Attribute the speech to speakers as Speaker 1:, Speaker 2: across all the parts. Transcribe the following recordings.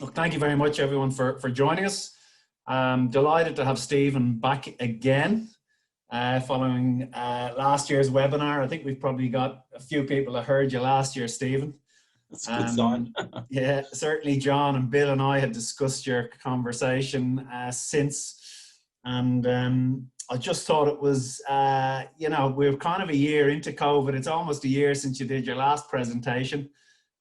Speaker 1: Well, thank you very much, everyone, for joining us. I'm delighted to have Stephen back again following last year's webinar. I think we've probably got a few people that heard you last year, Stephen.
Speaker 2: That's a good sign.
Speaker 1: Yeah, certainly John and Bill and I had discussed your conversation since. And I just thought it was, you know, we're kind of a year into COVID. It's almost a year since you did your last presentation.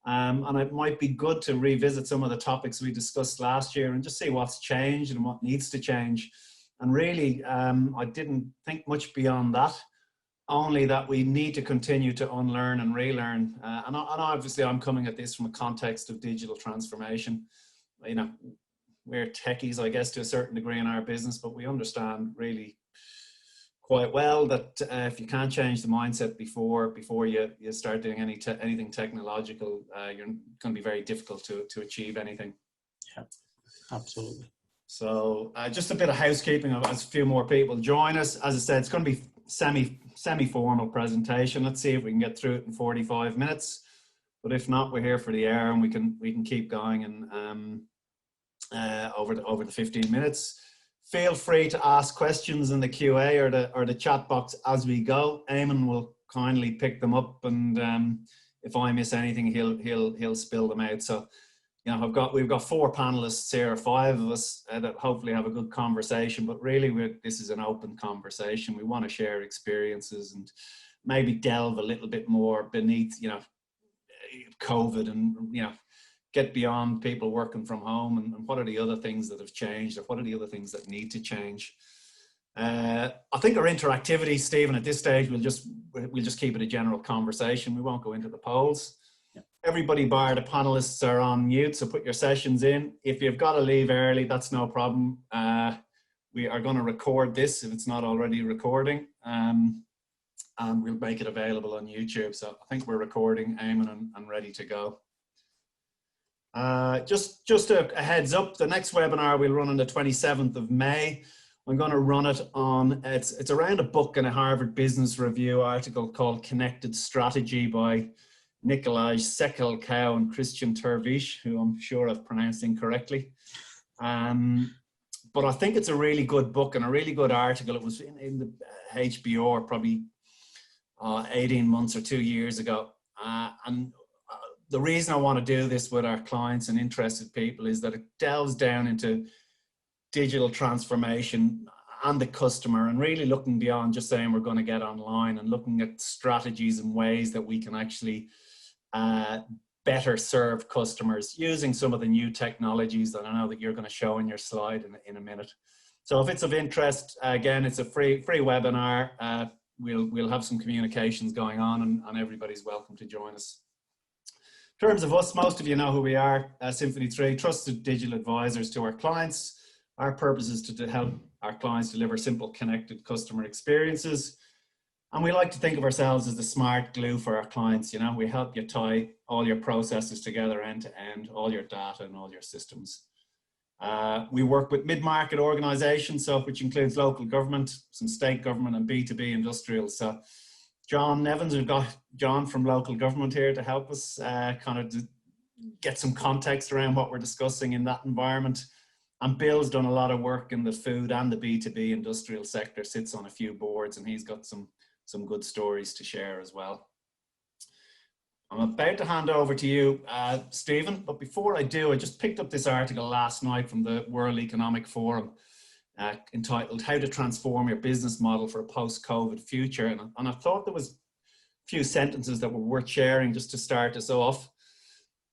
Speaker 1: And it might be good to revisit some of the topics we discussed last year and just see what's changed and what needs to change. And really, I didn't think much beyond that, only that we need to continue to unlearn and relearn. And obviously, I'm coming at this from a context of digital transformation. You know, we're techies, I guess, to a certain degree in our business, but we understand really quite well that if you can't change the mindset before you start doing anything technological, you're going to be very difficult to achieve anything.
Speaker 2: Yeah, absolutely.
Speaker 1: So just a bit of housekeeping as a few more people join us. As I said, it's going to be semi-formal presentation. Let's see if we can get through it in 45 minutes. But if not, we're here for the hour and we can keep going and over the 15 minutes. Feel free to ask questions in the QA or the chat box as we go. Eamon will kindly pick them up, and if I miss anything, he'll spill them out. So, you know, we've got 4 panelists here, 5 of us that hopefully have a good conversation. But really, this is an open conversation. We want to share experiences and maybe delve a little bit more beneath, you know, COVID and, you know, get beyond people working from home and what are the other things that have changed or what are the other things that need to change. I think our interactivity, Stephen, at this stage, we'll just keep it a general conversation. We won't go into the polls. Yeah. Everybody bar the panelists are on mute, so put your sessions in. If you've got to leave early, that's no problem. We are going to record this if it's not already recording, and we'll make it available on YouTube. So I think we're recording, Eamon, and ready to go. Just a heads up, the next webinar we'll run on the 27th of May. I'm going to run it on, it's around a book in a Harvard Business Review article called Connected Strategy by Nikolaj Sekelkow and Christian Tervish, who I'm sure I've pronounced incorrectly. But I think it's a really good book and a really good article. It was in the HBO probably 18 months or 2 years ago. And the reason I want to do this with our clients and interested people is that it delves down into digital transformation and the customer and really looking beyond just saying we're going to get online and looking at strategies and ways that we can actually better serve customers using some of the new technologies that I know that you're going to show in your slide in a minute. So if it's of interest, again, it's a free webinar. We'll have some communications going on and everybody's welcome to join us. In terms of us, most of you know who we are, Symphony 3, trusted digital advisors to our clients. Our purpose is to help our clients deliver simple, connected customer experiences. And we like to think of ourselves as the smart glue for our clients. You know, we help you tie all your processes together end to end, all your data and all your systems. We work with mid-market organizations, so which includes local government, some state government and B2B industrials. So John Nevins, we've got John from local government here to help us kind of get some context around what we're discussing in that environment. And Bill's done a lot of work in the food and the B2B industrial sector, sits on a few boards, and he's got some good stories to share as well. I'm about to hand over to you, Stephen, but before I do, I just picked up this article last night from the World Economic Forum entitled How to Transform Your Business Model for a Post-COVID Future. And I thought there was a few sentences that were worth sharing just to start us off.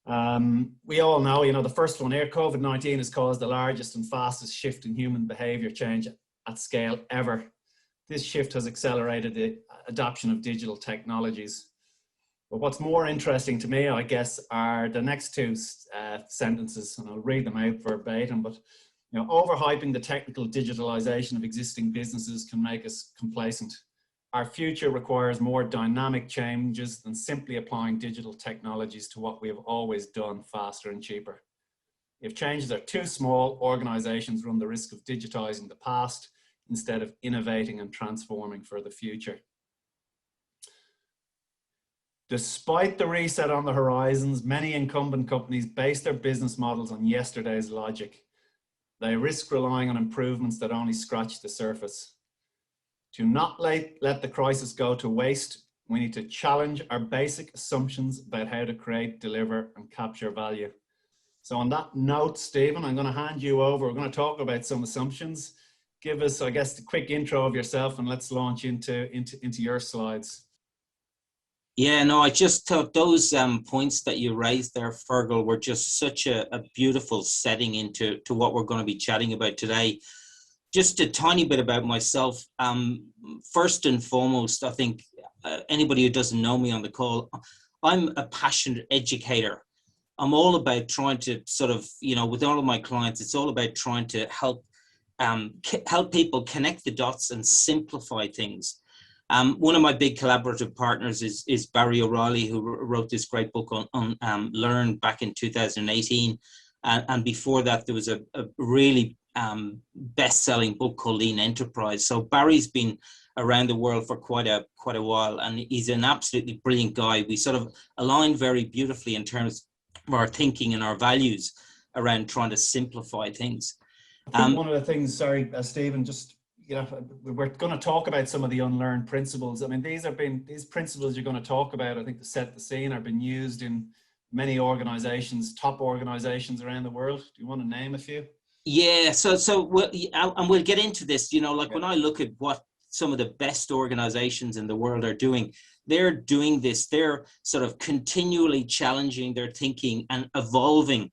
Speaker 1: We all know, you know, the first one here, COVID-19 has caused the largest and fastest shift in human behavior change at scale ever. This shift has accelerated the adoption of digital technologies. But what's more interesting to me, I guess, are the next 2 sentences, and I'll read them out verbatim. But you know, overhyping the technical digitalization of existing businesses can make us complacent. Our future requires more dynamic changes than simply applying digital technologies to what we have always done faster and cheaper. If changes are too small, organizations run the risk of digitizing the past instead of innovating and transforming for the future. Despite the reset on the horizons, many incumbent companies base their business models on yesterday's logic. They risk relying on improvements that only scratch the surface. Do not let the crisis go to waste. We need to challenge our basic assumptions about how to create, deliver, and capture value. So on that note, Stephen, I'm going to hand you over. We're going to talk about some assumptions. Give us, I guess, the quick intro of yourself, and let's launch into your slides.
Speaker 2: Yeah, no, I just thought those points that you raised there, Fergal, were just such a beautiful setting into what we're going to be chatting about today. Just a tiny bit about myself. First and foremost, I think anybody who doesn't know me on the call, I'm a passionate educator. I'm all about trying to sort of, with all of my clients, it's all about trying to help people connect the dots and simplify things. One of my big collaborative partners is Barry O'Reilly, who wrote this great book on Learn back in 2018. And before that, there was a really best-selling book called Lean Enterprise. So Barry's been around the world for quite a while, and he's an absolutely brilliant guy. We sort of align very beautifully in terms of our thinking and our values around trying to simplify things.
Speaker 1: I think one of the things, sorry, Stephen, just, we're going to talk about some of the unlearned principles. I mean, these principles you're going to talk about, I think, to set the scene, have been used in many organizations, top organizations around the world. Do you want to name a few?
Speaker 2: Yeah, so we'll get into this. When I look at what some of the best organizations in the world are doing, they're doing this. They're sort of continually challenging their thinking and evolving.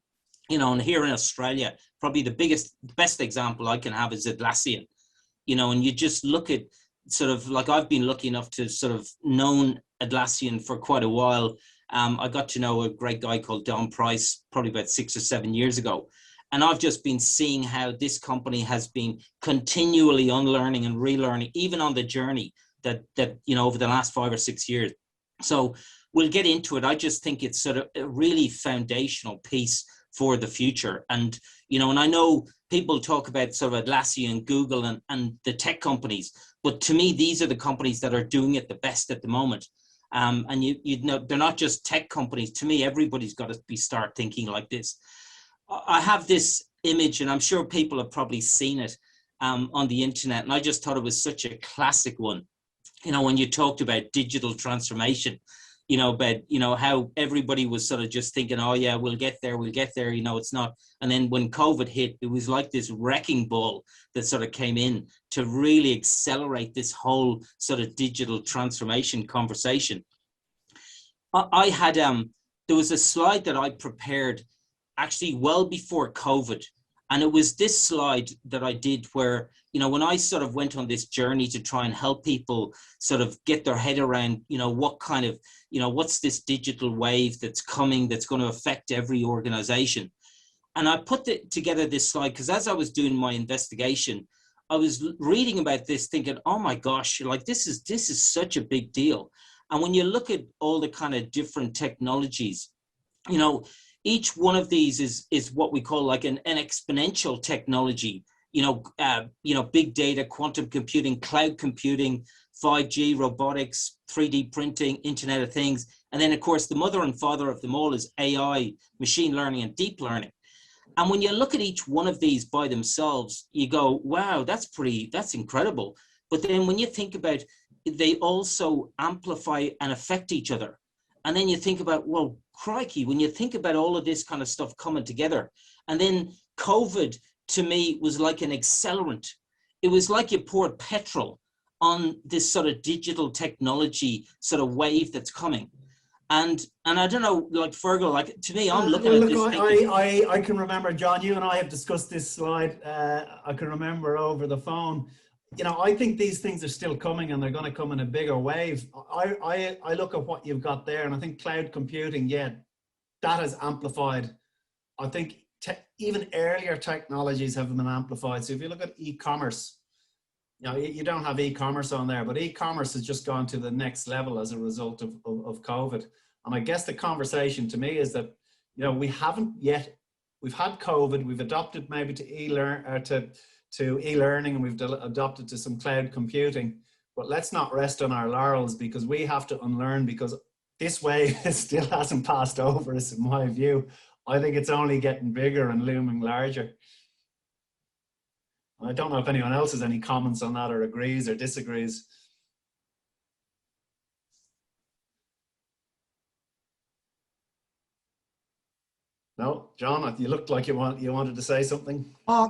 Speaker 2: And here in Australia, probably the best example I can have is Atlassian. And you just look at sort of like, I've been lucky enough to sort of known Atlassian for quite a while. I got to know a great guy called Don Price probably about 6 or 7 years ago. And I've just been seeing how this company has been continually unlearning and relearning, even on the journey that over the last 5 or 6 years. So we'll get into it. I just think it's sort of a really foundational piece for the future. And, and I know people talk about sort of Atlassian, Google, and the tech companies, but to me, these are the companies that are doing it the best at the moment. And they're not just tech companies. To me, everybody's got to start thinking like this. I have this image, and I'm sure people have probably seen it on the internet, and I just thought it was such a classic one. When you talked about digital transformation, about, how everybody was sort of just thinking, oh yeah, we'll get there, it's not. And then when COVID hit, it was like this wrecking ball that sort of came in to really accelerate this whole sort of digital transformation conversation. I had, there was a slide that I prepared actually well before COVID. And it was this slide that I did where, when I sort of went on this journey to try and help people sort of get their head around, what kind of, what's this digital wave that's coming that's going to affect every organization. And I put together this slide because as I was doing my investigation, I was reading about this thinking, oh my gosh, like this is such a big deal. And when you look at all the kind of different technologies, each one of these is what we call like an exponential technology, big data, quantum computing, cloud computing, 5G, robotics, 3D printing, Internet of Things. And then, of course, the mother and father of them all is AI, machine learning, and deep learning. And when you look at each one of these by themselves, you go, wow, that's incredible. But then when you think about, they also amplify and affect each other. And then you think about, well, crikey, when you think about all of this kind of stuff coming together, and then COVID to me was like an accelerant. It was like you poured petrol on this sort of digital technology sort of wave that's coming. And I don't know, like Fergal, like to me, I'm looking at this.
Speaker 1: I can remember, John, you and I have discussed this slide. I can remember over the phone. I think these things are still coming, and they're going to come in a bigger wave. I look at what you've got there, and I think cloud computing, that has amplified. I think even earlier technologies have been amplified. So if you look at e-commerce, you don't have e-commerce on there, but e-commerce has just gone to the next level as a result of COVID. And I guess the conversation to me is that, we haven't yet, we've had COVID, we've adopted maybe to e-learning, and we've adopted to some cloud computing, but let's not rest on our laurels, because we have to unlearn, because this wave still hasn't passed over us, in my view. I think it's only getting bigger and looming larger. I don't know if anyone else has any comments on that or agrees or disagrees. No, John, you looked like you wanted to say something.
Speaker 3: I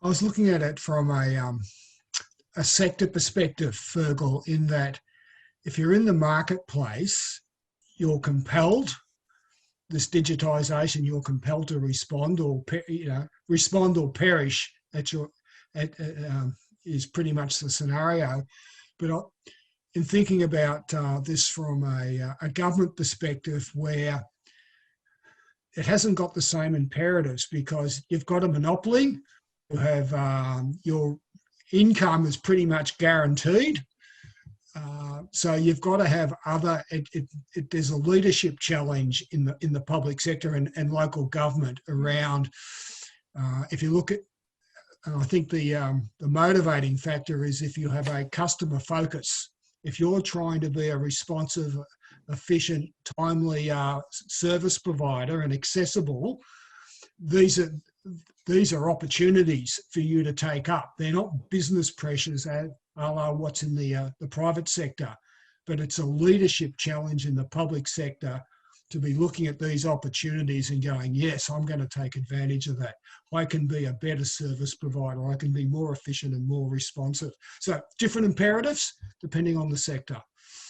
Speaker 3: was looking at it from a sector perspective, Fergal, in that if you're in the marketplace, you're compelled, this digitisation, you're compelled to respond or respond or perish. Is pretty much the scenario. But in thinking about this from a government perspective, where it hasn't got the same imperatives, because you've got a monopoly, you have your income is pretty much guaranteed. So you've got to have other. There's a leadership challenge in the public sector and local government around. If you look at, and I think the motivating factor is if you have a customer focus. If you're trying to be a responsive, efficient, timely service provider and accessible, these are opportunities for you to take up. They're not business pressures a la what's in the private sector, but it's a leadership challenge in the public sector to be looking at these opportunities and going, yes, I'm going to take advantage of that. I can be a better service provider. I can be more efficient and more responsive. So different imperatives depending on the sector.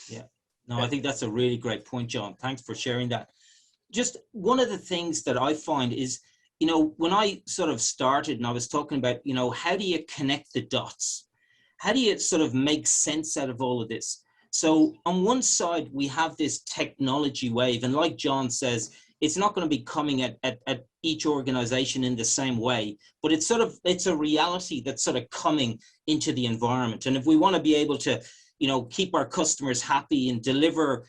Speaker 2: Yeah, no, I think that's a really great point, John. Thanks for sharing that. Just one of the things that I find is, when I sort of started and I was talking about, how do you connect the dots? How do you sort of make sense out of all of this? So on one side, we have this technology wave. And like John says, it's not going to be coming at each organization in the same way, but it's a reality that's sort of coming into the environment. And if we want to be able to, keep our customers happy and deliver,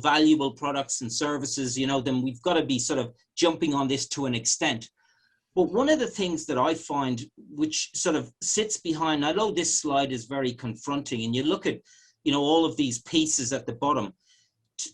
Speaker 2: valuable products and services, then we've got to be sort of jumping on this to an extent. But one of the things that I find which sort of sits behind, I know this slide is very confronting, and you look at, all of these pieces at the bottom.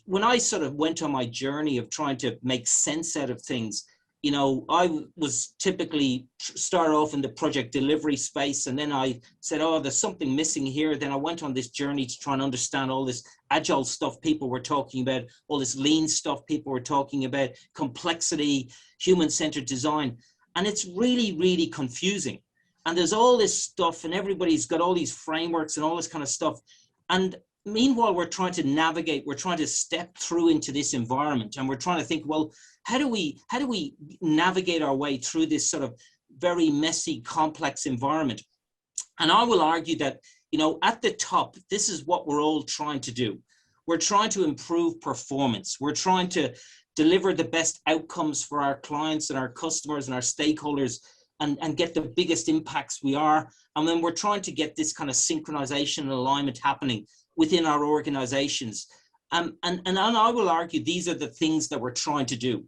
Speaker 2: When I sort of went on my journey of trying to make sense out of things, I was typically start off in the project delivery space, and then I said, oh, there's something missing here. Then I went on this journey to try and understand all this agile stuff people were talking about, all this lean stuff people were talking about, complexity, human-centered design. And it's really, really confusing. And there's all this stuff, and everybody's got all these frameworks and all this kind of stuff. And meanwhile, we're trying to navigate, we're trying to step through into this environment, and we're trying to think, well, how do we navigate our way through this sort of very messy, complex environment? And I will argue that, at the top, this is what we're all trying to do. We're trying to improve performance. We're trying to deliver the best outcomes for our clients and our customers and our stakeholders, and get the biggest impacts we are. And then we're trying to get this kind of synchronization and alignment happening within our organizations. And I will argue these are the things that we're trying to do.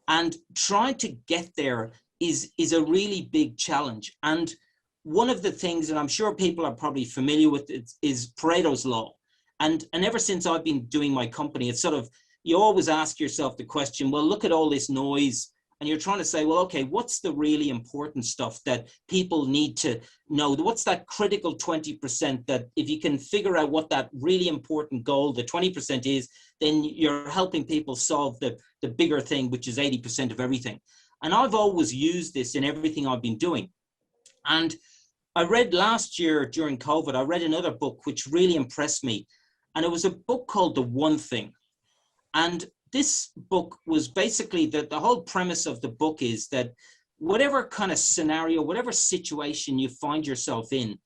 Speaker 2: And trying to get there is a really big challenge. And one of the things, and I'm sure people are probably familiar with it, is Pareto's law. And ever since I've been doing my company, it's sort of, you always ask yourself the question, well, look at all this noise, and you're trying to say, well, okay, what's the really important stuff that people need to know? What's that critical 20% that if you can figure out what that really important goal, the 20% is, then you're helping people solve the bigger thing, which is 80% of everything. And I've always used this in everything I've been doing. And I read last year during COVID, I read another book which really impressed me. And it was a book called The One Thing. And this book was basically the whole premise of the book is that whatever kind of scenario, whatever situation you find yourself in,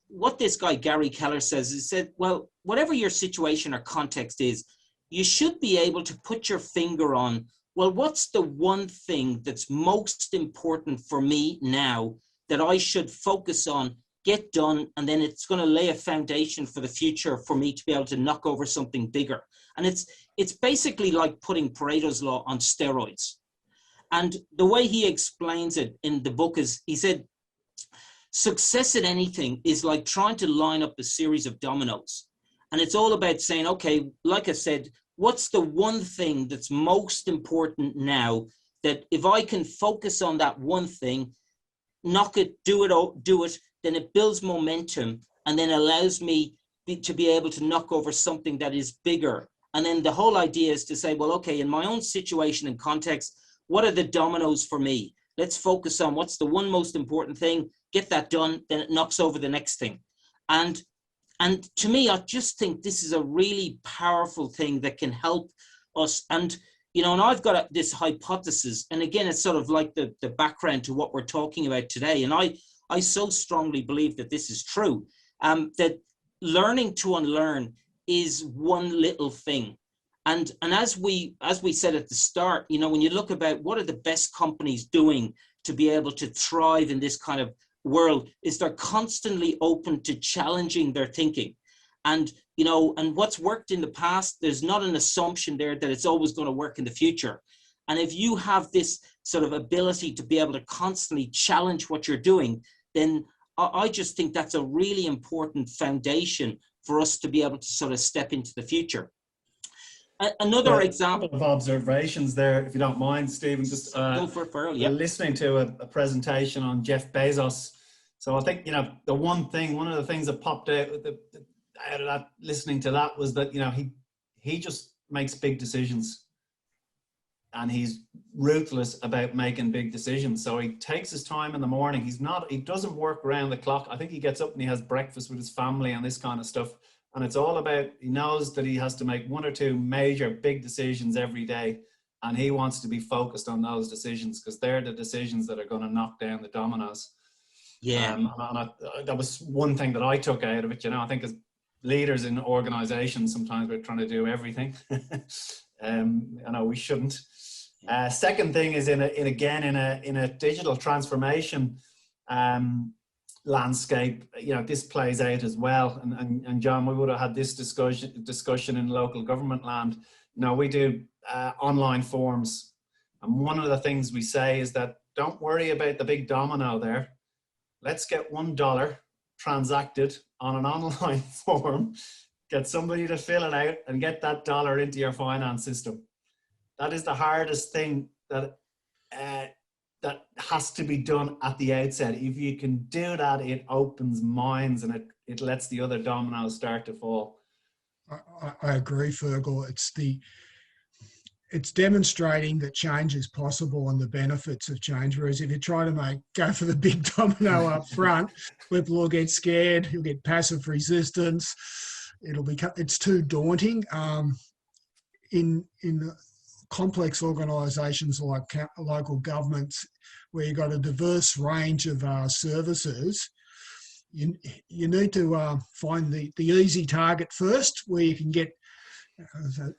Speaker 2: what this guy Gary Keller says is that, well, whatever your situation or context is, you should be able to put your finger on, well, what's the one thing that's most important for me now that I should focus on, get done, and then it's going to lay a foundation for the future for me to be able to knock over something bigger. And it's basically like putting Pareto's law on steroids. And the way he explains it in the book is, he said, success at anything is like trying to line up a series of dominoes. And it's all about saying, okay, like I said, what's the one thing that's most important now, that if I can focus on that one thing, knock it, do it, then it builds momentum and then allows me to be able to knock over something that is bigger. And then the whole idea is to say, well, okay, in my own situation and context, what are the dominoes for me? Let's focus on what's the one most important thing, get that done, then it knocks over the next thing. And to me, I just think this is a really powerful thing that can help us. And, you know, and I've got this hypothesis, and again, it's sort of like the background to what we're talking about today. And I so strongly believe that this is true, that learning to unlearn is one little thing. And as we said at the start, you know, when you look about what are the best companies doing to be able to thrive in this kind of world, is they're constantly open to challenging their thinking. And, you know, and what's worked in the past, there's not an assumption there that it's always going to work in the future. And if you have this sort of ability to be able to constantly challenge what you're doing, then I just think that's a really important foundation for us to be able to sort of step into the future. Another example
Speaker 1: of observations there, if you don't mind, Stephen, just
Speaker 2: go for it, Farrell, yeah.
Speaker 1: Listening to a presentation on Jeff Bezos. So I think, you know, one of the things that popped out of that, listening to that, was that, you know, he just makes big decisions, and he's ruthless about making big decisions. So he takes his time in the morning. He doesn't work around the clock. I think he gets up and he has breakfast with his family and this kind of stuff. And it's all about, he knows that he has to make one or two major big decisions every day. And he wants to be focused on those decisions, because they're the decisions that are going to knock down the dominoes.
Speaker 2: Yeah.
Speaker 1: That was one thing that I took out of it. You know, I think as leaders in organizations, sometimes we're trying to do everything. You know, we shouldn't. Second thing is in a digital transformation landscape, you know, this plays out as well. And John, we would have had this discussion in local government land. You know, we do online forms, and one of the things we say is that don't worry about the big domino there. Let's get $1 transacted on an online form, get somebody to fill it out, and get that dollar into your finance system. That is the hardest thing that has to be done at the outset. If you can do that, it opens minds, and it lets the other dominoes start to fall.
Speaker 3: I agree, Fergal. It's demonstrating that change is possible and the benefits of change. Whereas if you try to go for the big domino up front, people will get scared. You'll get passive resistance. It's too daunting. In complex organisations like local governments, where you've got a diverse range of services, you need to find the easy target first, where you can get,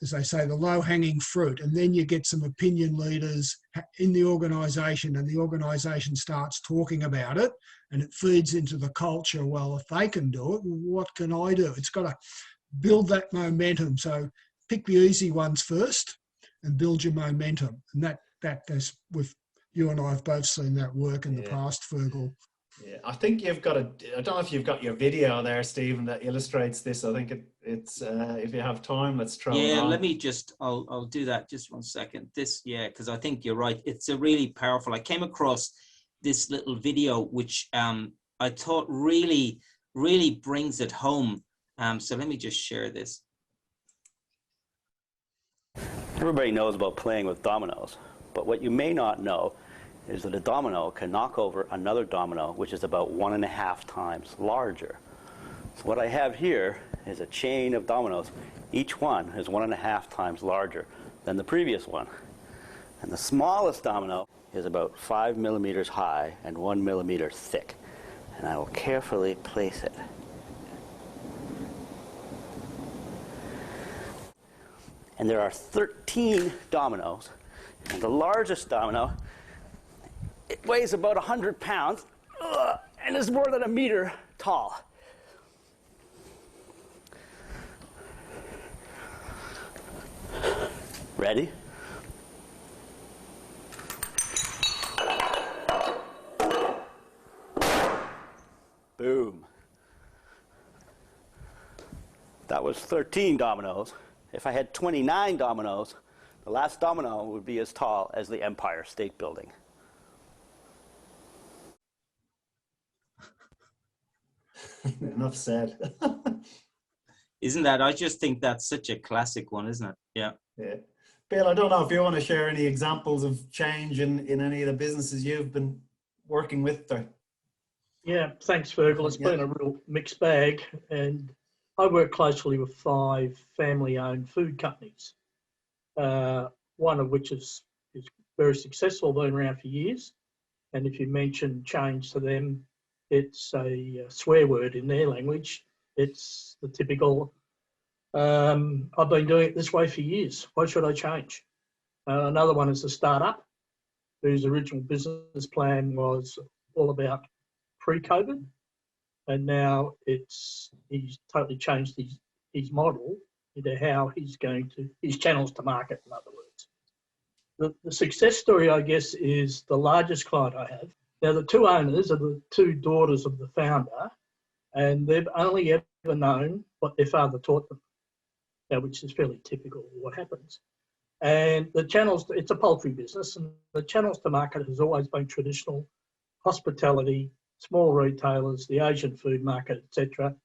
Speaker 3: as they say, the low-hanging fruit, and then you get some opinion leaders in the organisation, and the organisation starts talking about it, and it feeds into the culture. Well, if they can do it, what can I do? It's got to build that momentum. So pick the easy ones first and build your momentum. And that's with you and I have both seen that work in the past, Fergal.
Speaker 1: Yeah, I think I don't know if you've got your video there, Stephen, that illustrates this. I think it's if you have time, let's throw it on.
Speaker 2: Let me I'll do that just 1 second. Because I think you're right. It's a really powerful, I came across this little video, which I thought really, really brings it home. So let me just share this.
Speaker 4: Everybody knows about playing with dominoes, but what you may not know is that a domino can knock over another domino, which is about 1.5 times larger. So what I have here is a chain of dominoes. Each one is 1.5 times larger than the previous one. And the smallest domino is about 5 millimeters high and 1 millimeter thick. And I will carefully place it. And there are 13 dominoes, and the largest domino, it weighs about 100 pounds, and is more than 1 meter tall. Ready? Boom. That was 13 dominoes. If I had 29 dominoes, the last domino would be as tall as the Empire State Building.
Speaker 1: Enough said.
Speaker 2: Isn't that? I just think that's such a classic one, isn't it? Yeah.
Speaker 1: Yeah. Bill, I don't know if you want to share any examples of change in any of the businesses you've been working with there.
Speaker 5: Yeah, thanks, Virgil. It's been a real mixed bag, and I work closely with 5 family-owned food companies, one of which is very successful, been around for years. And if you mention change to them, it's a swear word in their language. It's the typical, I've been doing it this way for years. Why should I change? Another one is a startup whose original business plan was all about pre-COVID, and now he's totally changed his model into how he's going to, his channels to market, in other words. The success story, I guess, is the largest client I have. Now, the 2 owners are the 2 daughters of the founder, and they've only ever known what their father taught them, which is fairly typical of what happens. And the channels, it's a poultry business, and the channels to market has always been traditional hospitality, small retailers, the Asian food market, etc.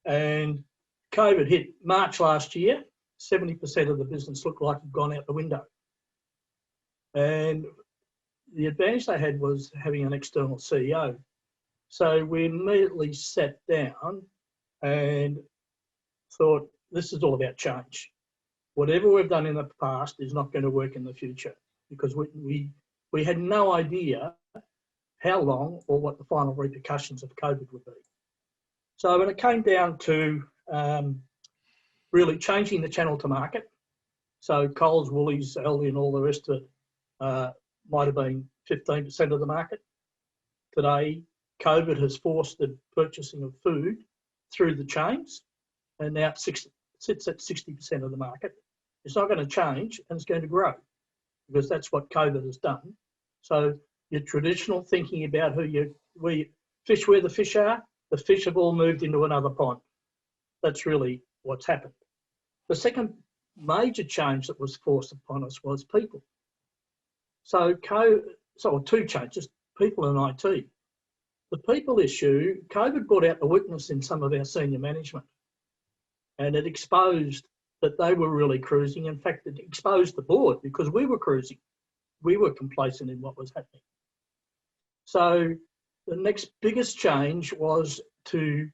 Speaker 5: And COVID hit March last year. 70% of the business looked like it had gone out the window. And the advantage they had was having an external CEO. So we immediately sat down and thought, this is all about change. Whatever we've done in the past is not going to work in the future, because we had no idea how long or what the final repercussions of COVID would be. So when it came down to really changing the channel to market, so Coles, Woolies, Aldi and all the rest of it might have been 15% of the market. Today, COVID has forced the purchasing of food through the chains, and now it sits at 60% of the market. It's not going to change, and it's going to grow, because that's what COVID has done. So your traditional thinking about where you fish where the fish are, the fish have all moved into another pond. That's really what's happened. The second major change that was forced upon us was people. So 2 changes, people and IT. The people issue, COVID brought out the weakness in some of our senior management, and it exposed that they were really cruising. In fact, it exposed the board, because we were cruising. We were complacent in what was happening. So the next biggest change was to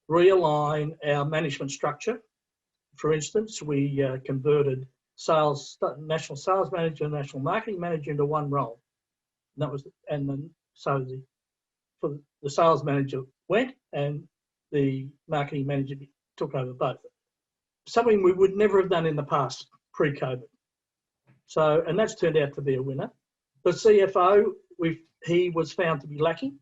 Speaker 5: realign our management structure. For instance, we converted national sales manager and national marketing manager into one role. And that was, for the sales manager went, and the marketing manager took over both. Something we would never have done in the past, pre-COVID. So, and that's turned out to be a winner. The CFO, he was found to be lacking,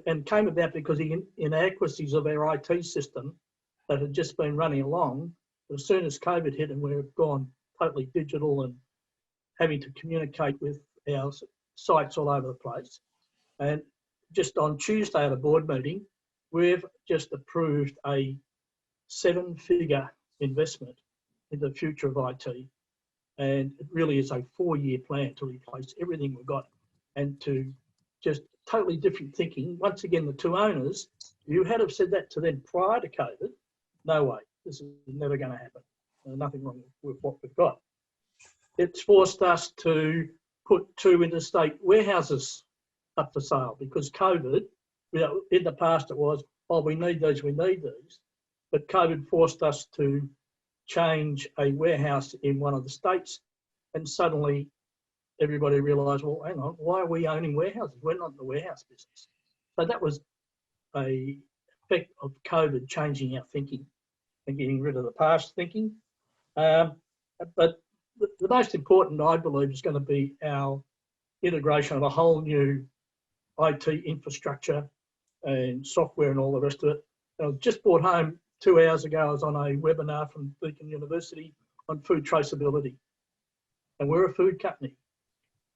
Speaker 5: and came about because the inadequacies of our IT system that had just been running along. As soon as COVID hit and we've gone totally digital and having to communicate with our sites all over the place. And just on Tuesday at a board meeting, we've just approved a 7-figure investment in the future of IT. And it really is a 4-year plan to replace everything we've got, and to just totally different thinking. Once again, the 2 owners, you had have said that to them prior to COVID, no way, this is never going to happen. There's nothing wrong with what we've got. It's forced us to put 2 interstate warehouses up for sale, because COVID, in the past it was, oh, we need these. But COVID forced us to change a warehouse in one of the states, and suddenly everybody realised, well, hang on, why are we owning warehouses? We're not in the warehouse business. So that was a effect of COVID changing our thinking and getting rid of the past thinking. But the most important, I believe, is going to be our integration of a whole new IT infrastructure and software and all the rest of it. I just brought home 2 hours ago, I was on a webinar from Beacon University on food traceability. And we're a food company.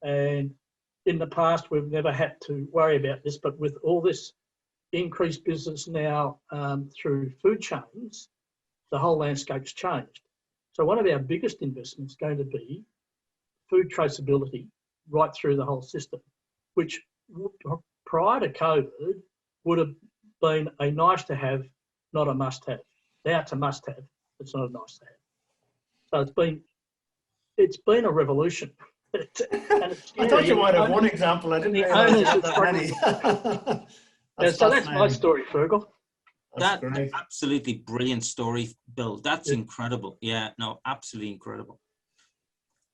Speaker 5: And in the past, we've never had to worry about this, but with all this increased business now through food chains, the whole landscape's changed. So one of our biggest investments is going to be food traceability right through the whole system, which prior to COVID would have been a nice to have, not a must have. Now it's a must have, it's not a nice to have. So it's been a revolution. And it's
Speaker 1: I thought you might have one example. I didn't realize you had that many.
Speaker 5: So that's my story, Fergal.
Speaker 2: That's
Speaker 1: great.
Speaker 2: absolutely brilliant story, Bill. That's incredible. Yeah, no, absolutely incredible.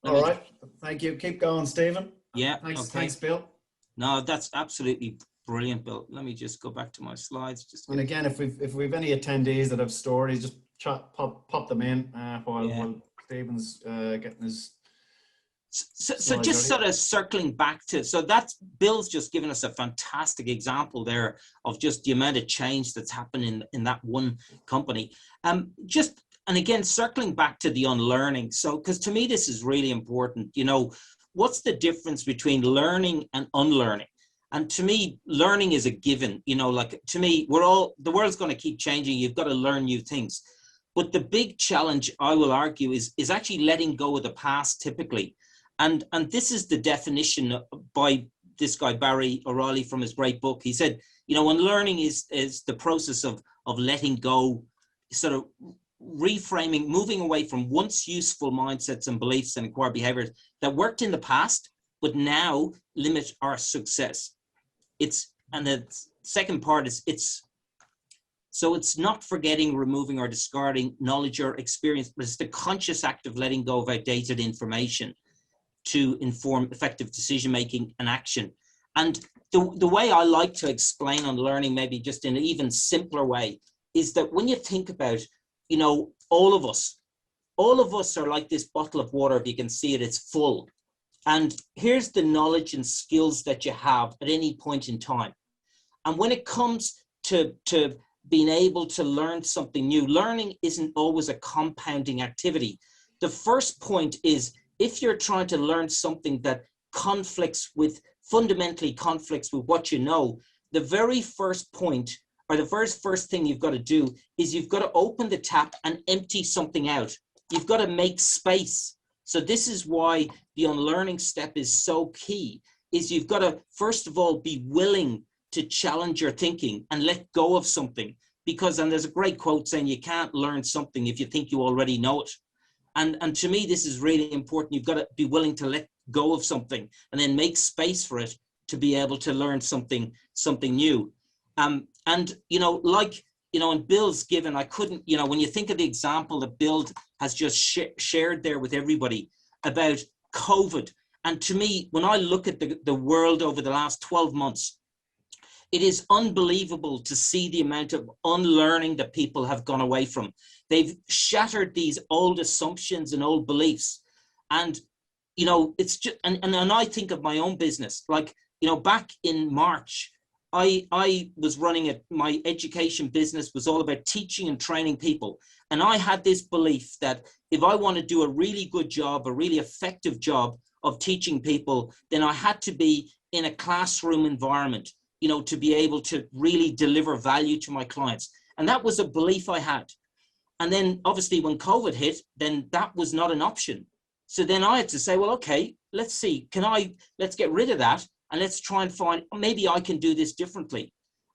Speaker 1: All right. Thank you. Keep going, Stephen.
Speaker 2: Yeah.
Speaker 1: Thanks,
Speaker 2: Okay.
Speaker 1: thanks, Bill.
Speaker 2: No, that's absolutely brilliant, Bill. Let me just go back to my slides.
Speaker 1: And again, if we've any attendees that have stories, just pop them in while Stephen's getting his.
Speaker 2: So just sort of circling back to, so that's Bill's just given us a fantastic example there of just the amount of change that's happened in that one company. And again, circling back to the unlearning. So, because to me, this is really important, you know, what's the difference between learning and unlearning? And to me, learning is a given, you know, like to me, the world's going to keep changing. You've got to learn new things. But the big challenge, I will argue, is actually letting go of the past typically. And this is the definition by this guy, Barry O'Reilly, from his great book. He said, you know, unlearning is the process of letting go, sort of reframing, moving away from once useful mindsets and beliefs and acquired behaviors that worked in the past, but now limit our success. And the second part is so it's not forgetting, removing, or discarding knowledge or experience, but it's the conscious act of letting go of outdated information to inform effective decision-making and action. And the way I like to explain unlearning, maybe just in an even simpler way, is that when you think about, you know, all of us are like this bottle of water. If you can see it, it's full. And here's the knowledge and skills that you have at any point in time. And when it comes to being able to learn something new, learning isn't always a compounding activity. The first point is, if you're trying to learn something that fundamentally conflicts with what you know, the very first point, or the first thing you've got to do is you've got to open the tap and empty something out. You've got to make space. So this is why the unlearning step is so key, is you've got to, first of all, be willing to challenge your thinking and let go of something. And there's a great quote saying you can't learn something if you think you already know it. And to me, this is really important. You've got to be willing to let go of something and then make space for it to be able to learn something new. And, you know, like, you know, and Bill's given, I couldn't, you know, when you think of the example that Bill has just shared there with everybody about COVID. And to me, when I look at the world over the last 12 months, it is unbelievable to see the amount of unlearning that people have gone away from. They've shattered these old assumptions and old beliefs. And, you know, it's just, and I think of my own business, like, you know, back in March, I was running my education business was all about teaching and training people. And I had this belief that if I want to do a really good job, a really effective job of teaching people, then I had to be in a classroom environment, you know, to be able to really deliver value to my clients. And that was a belief I had. And then obviously when COVID hit, then that was not an option. So then I had to say, well, okay, let's see, let's get rid of that and let's try and find, maybe I can do this differently.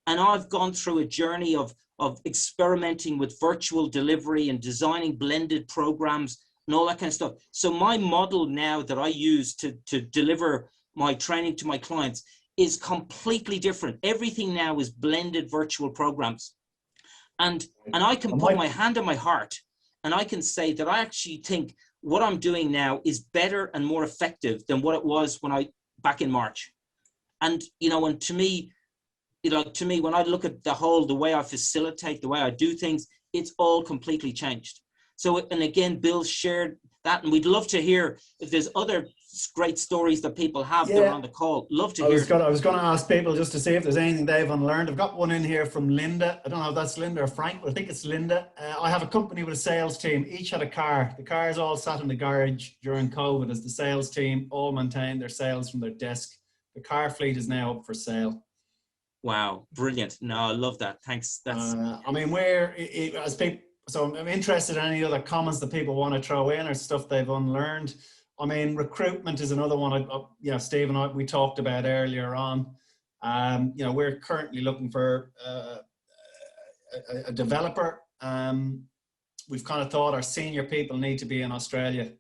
Speaker 2: And I've gone through a journey of experimenting with virtual delivery and designing blended programs and all that kind of stuff. So my model now that I use to deliver my training to my clients is completely different. Everything now is blended virtual programs. And I can put my hand on my heart and I can say that I actually think what I'm doing now is better and more effective than what it was back in March. And, you know, and to me, when I look at the way I facilitate, the way I do things, it's all completely changed. So, and again, Bill shared that, and we'd love to hear if there's other great stories that people have that are on the call. Love to hear.
Speaker 1: I was going to ask people just to see if there's anything they've unlearned. I've got one in here from Linda. I don't know if that's Linda or Frank, but I think it's Linda. I have a company with a sales team. Each had a car. The cars all sat in the garage during COVID as the sales team all maintained their sales from their desk. The car fleet is now up for sale. Wow, brilliant. No, I love that. Thanks. That's I mean, So I'm interested in any other comments that people want to throw in or stuff they've unlearned. I mean, recruitment is another one. You know, Steve and I, we talked about earlier on. You know, we're currently looking for a developer. We've kind of thought our senior people need to be in Australia.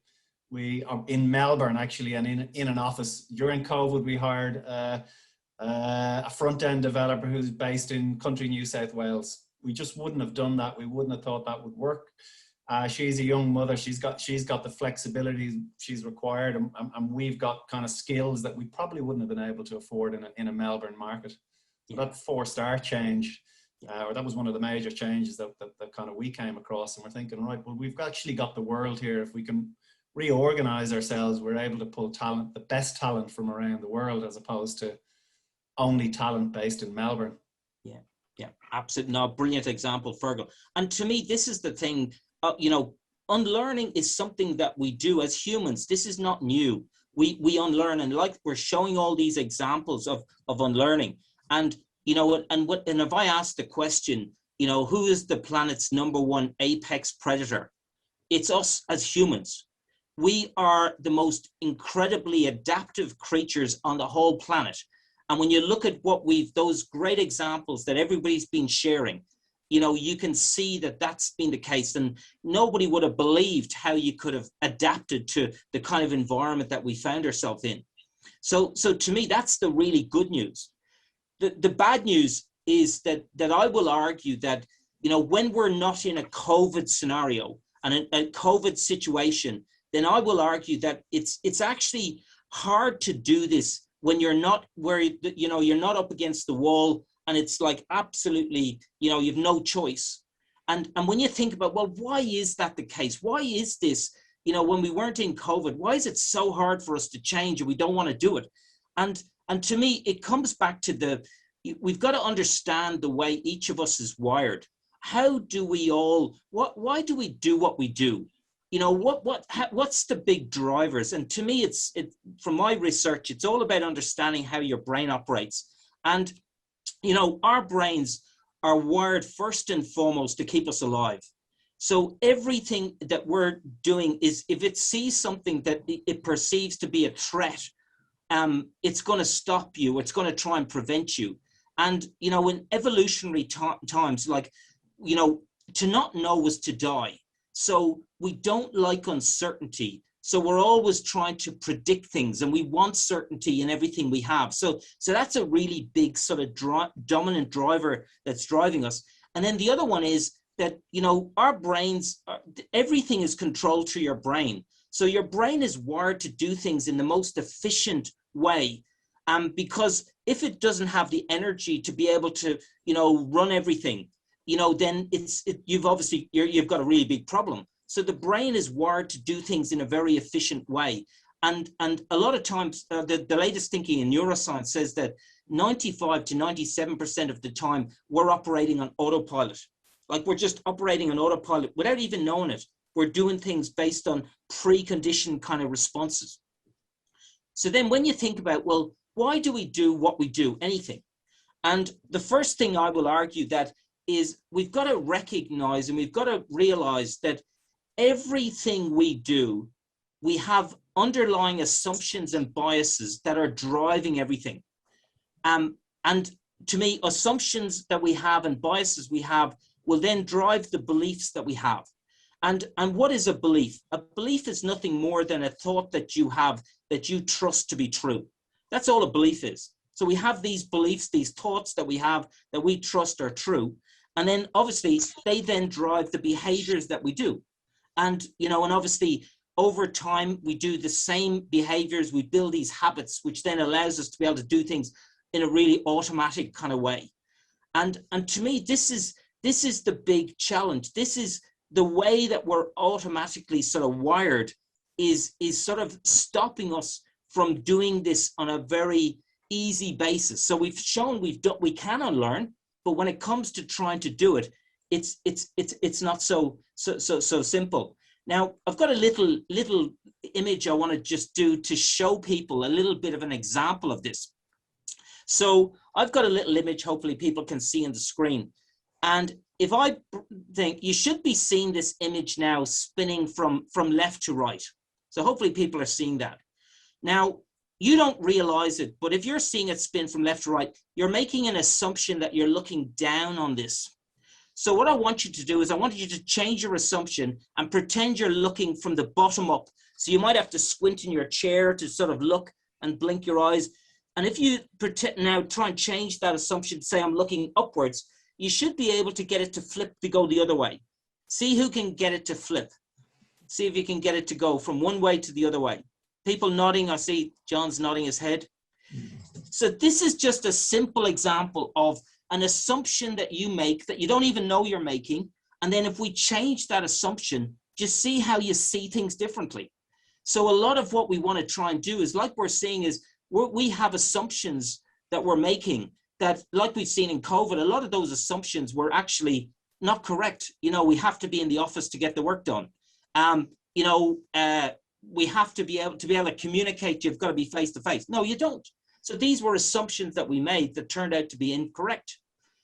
Speaker 1: We are in Melbourne actually, and in an office. During COVID, we hired a front-end developer who's based in country New South Wales. We just wouldn't have done that. We wouldn't have thought that would work. She's a young mother. She's got the flexibility she's required, and we've got kind of skills that we probably wouldn't have been able to afford in a Melbourne market. So that forced our change, or that was one of the major changes that kind of we came across. And we're thinking, right, well, we've actually got the world here. If we can reorganize ourselves, we're able to pull talent, the best talent from around the world, as opposed to only talent based in Melbourne.
Speaker 2: Yeah, absolutely. No, brilliant example, Fergal. And to me, this is the thing, you know, unlearning is something that we do as humans. This is not new. We unlearn, and like we're showing all these examples of unlearning. And, you know, and if I ask the question, you know, who is the planet's #1 apex predator? It's us as humans. We are the most incredibly adaptive creatures on the whole planet. And when you look at those great examples that everybody's been sharing, you know, you can see that that's been the case. And nobody would have believed how you could have adapted to the kind of environment that we found ourselves in. So to me, that's the really good news. The bad news is that I will argue that, you know, when we're not in a COVID scenario and a COVID situation, then I will argue that it's actually hard to do this when you're not you're not up against the wall and it's like absolutely, you know, you've no choice. And when you think about, well, why is that the case? Why is this, you know, when we weren't in COVID, why is it so hard for us to change and we don't want to do it? And to me, it comes back to we've got to understand the way each of us is wired. How do we all, why do we do what we do? You know, what's the big drivers? And to me, from my research, it's all about understanding how your brain operates. And, you know, our brains are wired first and foremost to keep us alive. So everything that we're doing is, if it sees something that it perceives to be a threat, it's going to stop you. It's going to try and prevent you. And, you know, in evolutionary times, like, you know, to not know is to die. So we don't like uncertainty. So we're always trying to predict things, and we want certainty in everything we have. So that's a really big sort of dominant driver that's driving us. And then the other one is that, you know, our brains, everything is controlled through your brain. So your brain is wired to do things in the most efficient way. Because if it doesn't have the energy to be able to, you know, run everything, you know, then you've got a really big problem. So the brain is wired to do things in a very efficient way. And a lot of times, the latest thinking in neuroscience says that 95 to 97% of the time, we're operating on autopilot. Like we're just operating on autopilot without even knowing it. We're doing things based on preconditioned kind of responses. So then when you think about, well, why do we do what we do, anything? And the first thing I will argue that is we've got to recognize and we've got to realize that everything we do, we have underlying assumptions and biases that are driving everything. And to me, assumptions that we have and biases we have will then drive the beliefs that we have. And what is a belief? A belief is nothing more than a thought that you have that you trust to be true. That's all a belief is. So we have these beliefs, these thoughts that we have that we trust are true. And then obviously they then drive the behaviors that we do. And, you know, and obviously over time we do the same behaviors, we build these habits, which then allows us to be able to do things in a really automatic kind of way. And to me, this is the big challenge. This is the way that we're automatically sort of wired is sort of stopping us from doing this on a very easy basis. So we've shown we can unlearn, but when it comes to trying to do it, it's not so simple. Now, I've got a little image I want to just do to show people a little bit of an example of this. So I've got a little image, hopefully people can see on the screen. And if I think you should be seeing this image now spinning from left to right. So hopefully people are seeing that. Now, you don't realize it, but if you're seeing it spin from left to right, you're making an assumption that you're looking down on this. So what I want you to do is I want you to change your assumption and pretend you're looking from the bottom up. So you might have to squint in your chair to sort of look and blink your eyes. And if you pretend now, try and change that assumption, say I'm looking upwards, you should be able to get it to flip to go the other way. See who can get it to flip. See if you can get it to go from one way to the other way. People nodding, I see John's nodding his head. So this is just a simple example of an assumption that you make that you don't even know you're making. And then if we change that assumption, just see how you see things differently. So a lot of what we want to try and do is, like we're seeing, is we have assumptions that we're making that, like we've seen in COVID, a lot of those assumptions were actually not correct. You know, we have to be in the office to get the work done. We have to be able to communicate. You've got to be face to face. No, you don't. So these were assumptions that we made that turned out to be incorrect.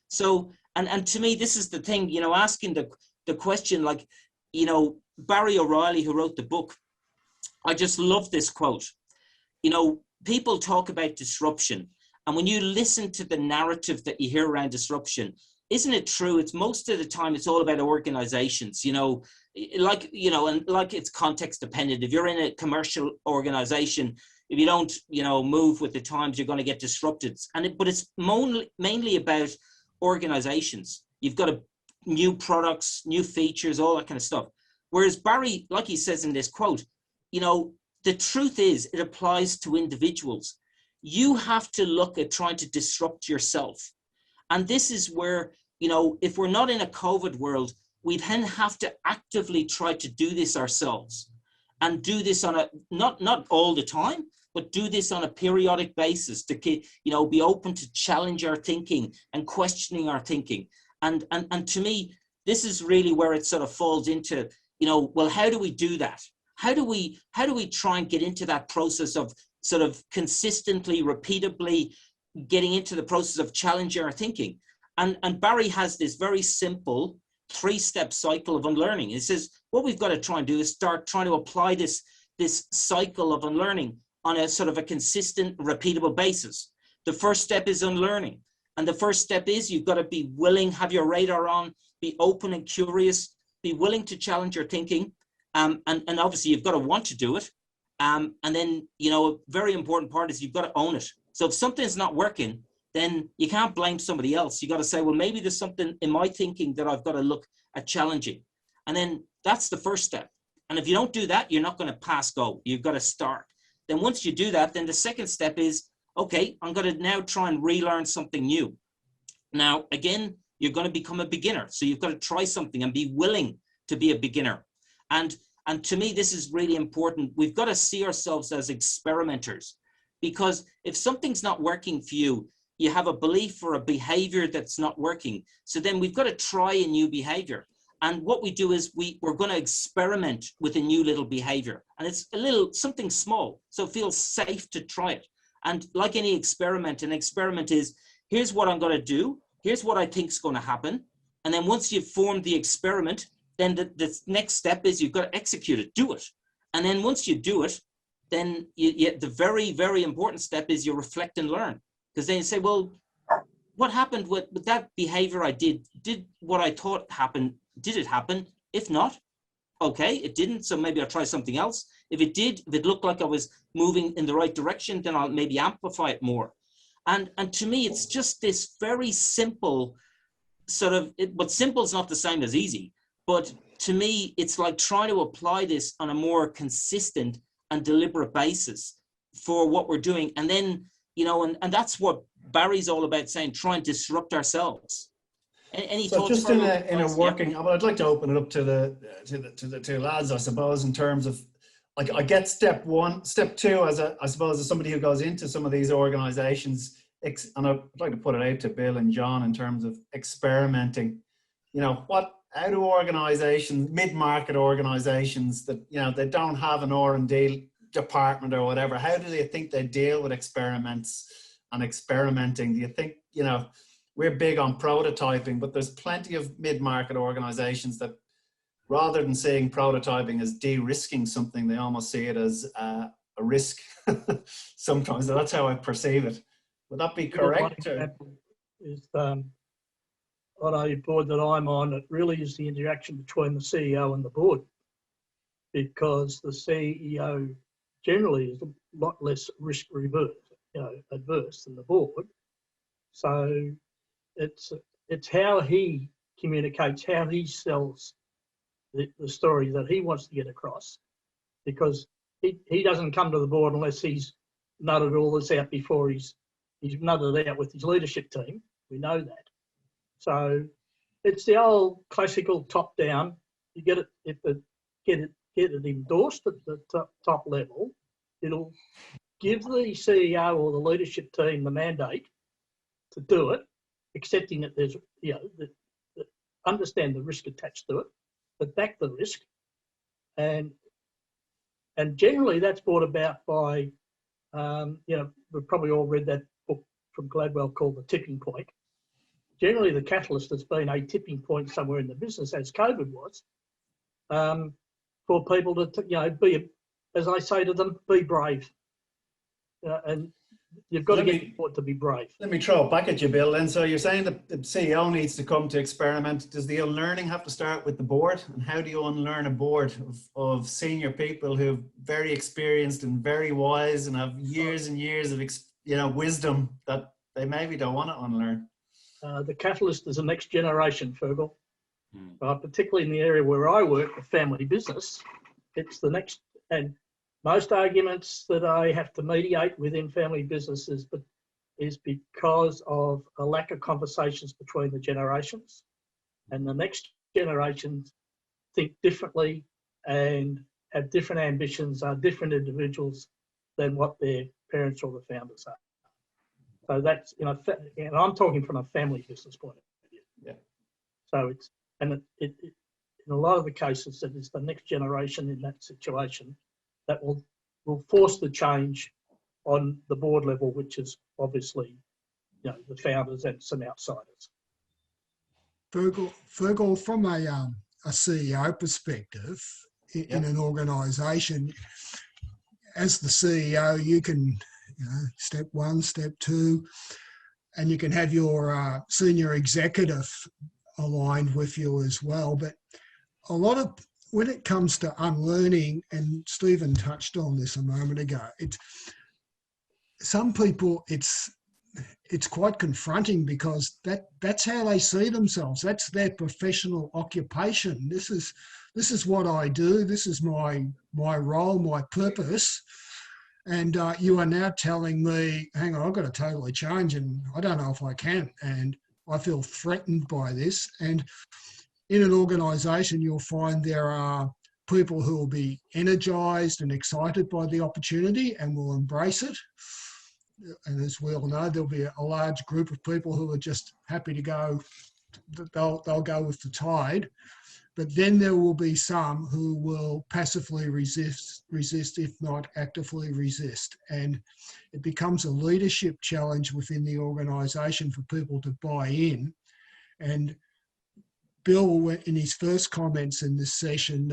Speaker 2: So, and to me, this is the thing, you know, asking the question, like, you know, Barry O'Reilly, who wrote the book, I just love this quote. You know, people talk about disruption. And when you listen to the narrative that you hear around disruption, isn't it true? It's most of the time, it's all about organizations, you know, like, you know, and like it's context dependent. If you're in a commercial organization, if you don't, you know, move with the times, you're going to get disrupted. But it's mainly about organizations. You've got new products, new features, all that kind of stuff. Whereas Barry, like he says in this quote, you know, the truth is it applies to individuals. You have to look at trying to disrupt yourself. And this is where, you know, if we're not in a COVID world, we then have to actively try to do this ourselves, and do this on a, not all the time, but do this on a periodic basis to, you know, be open to challenge our thinking and questioning our thinking. And to me, this is really where it sort of falls into, you know, well, how do we do that? How do we try and get into that process of sort of consistently, repeatably getting into the process of challenging our thinking? And Barry has this very simple 3-step cycle of unlearning. He says, what we've got to try and do is start trying to apply this cycle of unlearning on a sort of a consistent, repeatable basis. The first step is unlearning. And the first step is you've got to be willing, have your radar on, be open and curious, be willing to challenge your thinking. And obviously you've got to want to do it. And then, you know, a very important part is you've got to own it. So if something's not working, then you can't blame somebody else. You got to say, well, maybe there's something in my thinking that I've got to look at challenging. And then that's the first step. And if you don't do that, you're not going to pass go. You've got to start. Then once you do that, then the second step is, okay, I'm going to now try and relearn something new. Now, again, you're going to become a beginner. So you've got to try something and be willing to be a beginner. And to me, this is really important. We've got to see ourselves as experimenters, because if something's not working for you, you have a belief or a behavior that's not working. So then we've got to try a new behavior. And what we do is we're going to experiment with a new little behavior. And it's a little something small, so it feels safe to try it. And like any experiment, an experiment is, here's what I'm going to do. Here's what I think is going to happen. And then once you've formed the experiment, then the next step is you've got to execute it, do it. And then once you do it, then the very, very important step is you reflect and learn. Because then you say, well, what happened with that behavior I did? Did what I thought happened, did it happen? If not, okay, it didn't, so maybe I'll try something else. If it did, if it looked like I was moving in the right direction, then I'll maybe amplify it more. And to me, it's just this very simple sort of, but simple is not the same as easy. But to me, it's like trying to apply this on a more consistent and deliberate basis for what we're doing. And then, you know, and that's what Barry's all about, saying, try and disrupt ourselves. Any
Speaker 1: so
Speaker 2: thoughts?
Speaker 1: just in a working, well, I'd like to open it up to the two lads, I suppose, in terms of, like, I get step one, step two, I suppose, as somebody who goes into some of these organizations, and I'd like to put it out to Bill and John in terms of experimenting. You know, how do organizations, mid-market organizations that, you know, they don't have an R&D department or whatever, how do they think they deal with experiments and experimenting? Do you think, you know, we're big on prototyping, but there's plenty of mid-market organizations that rather than seeing prototyping as de-risking something, they almost see it as a risk sometimes. So that's how I perceive it. Would that be correct?
Speaker 5: One example is on a board that I'm on, it really is the interaction between the CEO and the board, because the CEO generally is a lot less risk adverse than the board. So it's how he communicates, how he sells the story that he wants to get across, because he doesn't come to the board unless he's nutted all this out before he's nutted it out with his leadership team. We know that. So it's the old classical top down. You get it, get it endorsed at the top level. It'll give the CEO or the leadership team the mandate to do it, accepting that there's, understand the risk attached to it, but back the risk. And generally that's brought about by, we've probably all read that book from Gladwell called The Tipping Point. Generally the catalyst has been a tipping point somewhere in the business, as COVID was, for people to, be, as I say to them, be brave. And you've got to get support to be brave. Let me
Speaker 1: throw it back at you, Bill. And so you're saying that the CEO needs to come to experiment. Does the unlearning have to start with the board? And how do you unlearn a board of senior people who are very experienced and very wise and have years and years of wisdom that they maybe don't want to unlearn?
Speaker 5: The catalyst is the next generation, Fergal. Particularly in the area where I work, the family business, it's the next. And most arguments that I have to mediate within family businesses is because of a lack of conversations between the generations, and the next generations think differently and have different ambitions, are different individuals than what their parents or the founders are. So that's, and I'm talking from a family business point of view.
Speaker 1: Yeah.
Speaker 5: So it's, and it in a lot of the cases, it is the next generation in that situation that will force the change on the board level, which is obviously, the founders and some outsiders.
Speaker 3: Fergal, from a CEO perspective, in an organisation, as the CEO, you can, step one, step two, and you can have your senior executive aligned with you as well. But a lot of, when it comes to unlearning, and Stephen touched on this a moment ago, some people, it's quite confronting, because that's how they see themselves. That's their professional occupation. This is what I do. This is my role, my purpose. And you are now telling me, hang on, I've got to totally change, and I don't know if I can. And I feel threatened by this. And in an organisation, you'll find there are people who will be energised and excited by the opportunity and will embrace it. And as we all know, there'll be a large group of people who are just happy to go, they'll go with the tide. But then there will be some who will passively resist, if not actively resist. And it becomes a leadership challenge within the organisation for people to buy in. And Bill, in his first comments in this session,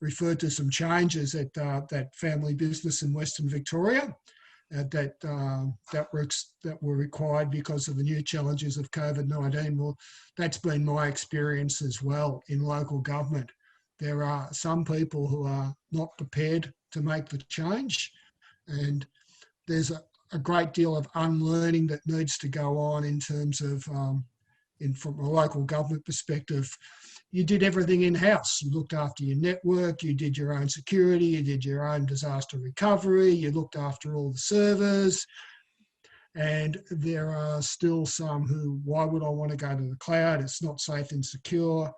Speaker 3: referred to some changes at that family business in Western Victoria that were required because of the new challenges of COVID-19. Well, that's been my experience as well in local government. There are some people who are not prepared to make the change, and there's a great deal of unlearning that needs to go on in terms of from a local government perspective. You did everything in-house. You looked after your network, you did your own security, you did your own disaster recovery, you looked after all the servers. And there are still some who, why would I want to go to the cloud? It's not safe and secure.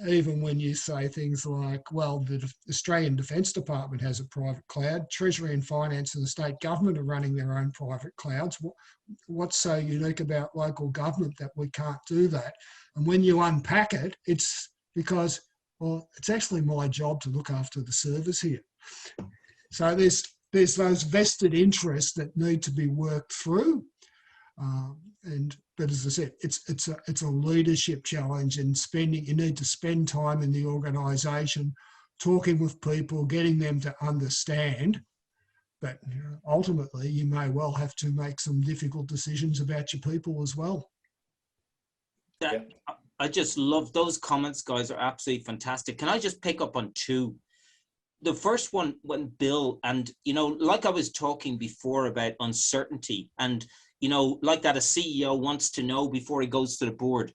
Speaker 3: Even when you say things like, well, the Australian Defence Department has a private cloud, Treasury and Finance and the state government are running their own private clouds. What's so unique about local government that we can't do that? And when you unpack it, it's because, well, it's actually my job to look after the servers here. So there's those vested interests that need to be worked through. And But as I said, it's a leadership challenge, and you need to spend time in the organisation, talking with people, getting them to understand. But ultimately, you may well have to make some difficult decisions about your people as well.
Speaker 2: I just love those comments, guys, are absolutely fantastic. Can I just pick up on two? The first one, when Bill, and, like I was talking before about uncertainty, and, like that a CEO wants to know before he goes to the board.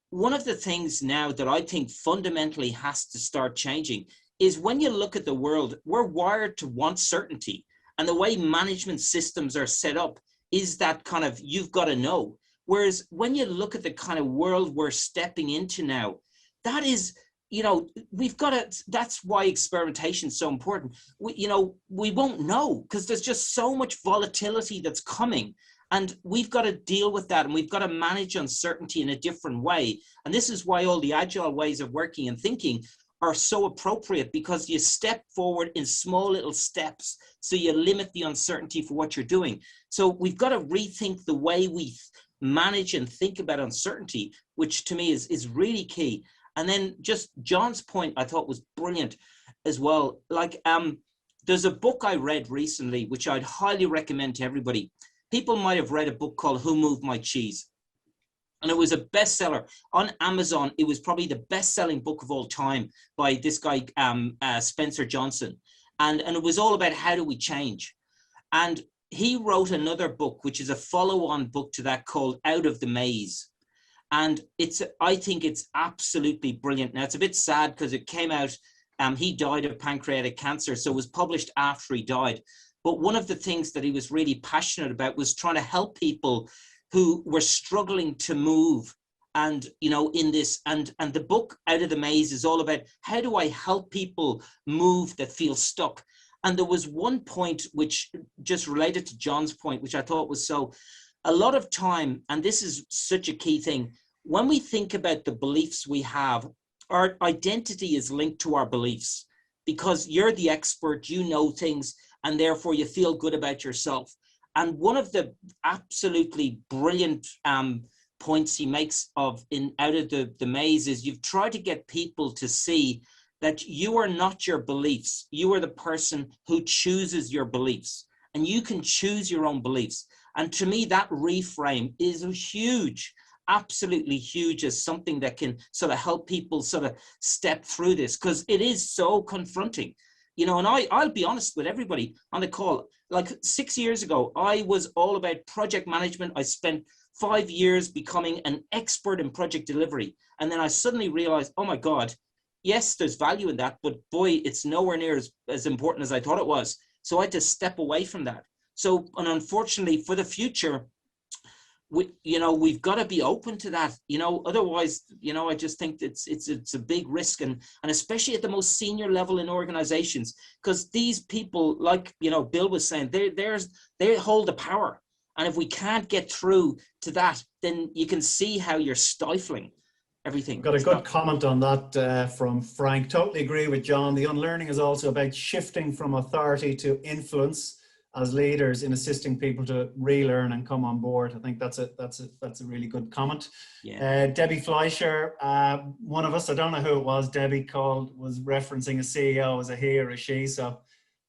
Speaker 2: One of the things now that I think fundamentally has to start changing is when you look at the world, we're wired to want certainty. And the way management systems are set up is that kind of, you've got to know. Whereas when you look at the kind of world we're stepping into now, that is, we've got to, that's why experimentation is so important. We won't know because there's just so much volatility that's coming, and we've got to deal with that, and we've got to manage uncertainty in a different way. And this is why all the agile ways of working and thinking are so appropriate, because you step forward in small little steps, so you limit the uncertainty for what you're doing. So we've got to rethink the way we manage and think about uncertainty, which to me is really key. And then just John's point, I thought was brilliant as well. Like, there's a book I read recently, which I'd highly recommend to everybody. People might have read a book called Who Moved My Cheese? And it was a bestseller on Amazon. It was probably the best-selling book of all time by this guy, Spencer Johnson. And it was all about how do we change. And he wrote another book, which is a follow-on book to that, called Out of the Maze. And I think it's absolutely brilliant. Now, it's a bit sad because it came out, he died of pancreatic cancer, so it was published after he died. But one of the things that he was really passionate about was trying to help people who were struggling to move, and in this, and the book Out of the Maze is all about how do I help people move that feel stuck. And there was one point which just related to John's point, which I thought was so, a lot of time, and this is such a key thing, when we think about the beliefs we have, our identity is linked to our beliefs, because you're the expert, you know things, and therefore you feel good about yourself. And one of the absolutely brilliant points he makes Out of the Maze is you've tried to get people to see that you are not your beliefs. You are the person who chooses your beliefs, and you can choose your own beliefs. And to me, that reframe is huge, absolutely huge, as something that can sort of help people sort of step through this, because it is so confronting. And I'll be honest with everybody on the call, like 6 years ago, I was all about project management. I spent 5 years becoming an expert in project delivery. And then I suddenly realized, oh my God, yes, there's value in that, but boy, it's nowhere near as important as I thought it was. So I had to step away from that. So, and unfortunately for the future, we've got to be open to that, otherwise, I just think it's a big risk, and especially at the most senior level in organizations, because these people, like, Bill was saying, they hold the power. And if we can't get through to that, then you can see how you're stifling everything.
Speaker 1: Got a good comment on that from Frank. Totally agree with John. The unlearning is also about shifting from authority to influence as leaders in assisting people to relearn and come on board. I think that's a really good comment.
Speaker 2: Yeah.
Speaker 1: Debbie Fleischer, one of us, I don't know who it was, Debbie was referencing a CEO as a he or a she. So